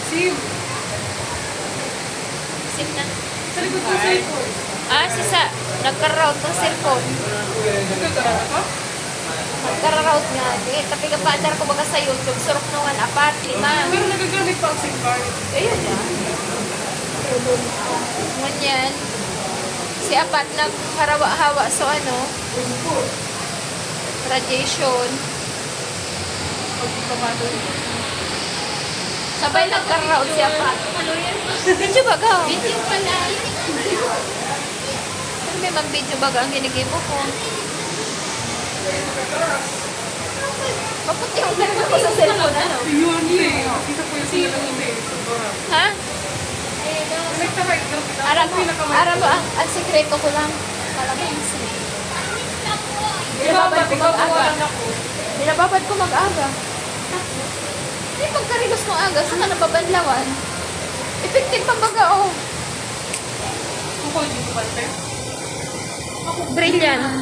Sim. Sim na. Sa likod ng cellphone. Sisa. Nagka-route ng cellphone. Nagkakaroon ka? Nagka-route nga. Tapi kapaandar ko baga sa YouTube. Surok na 1 apat, 5. Pero nagagamit pa ang SIM card. Ayun na. Ganyan. Si apat nagkarawa-hawa so ano, radiation. Sabay nagka-route si apat. Video baga. Video pala. Pero may mag-video baga ang ginigay mo ko. Maputi yung gano'n ko sa cellphone, ano? Yun eh. Kita ko yung sila ng eh. Ha? Nagtawag lang. Aram mo, ang sekreto ko lang. Kalamansi. Binababad ko mag-aga. Binababad ko mag-aga. Hindi pagkarilos mo aga, saan ka nababanlawan? Effective pa baga, oh. Ako, hindi ko ba, Brilliant.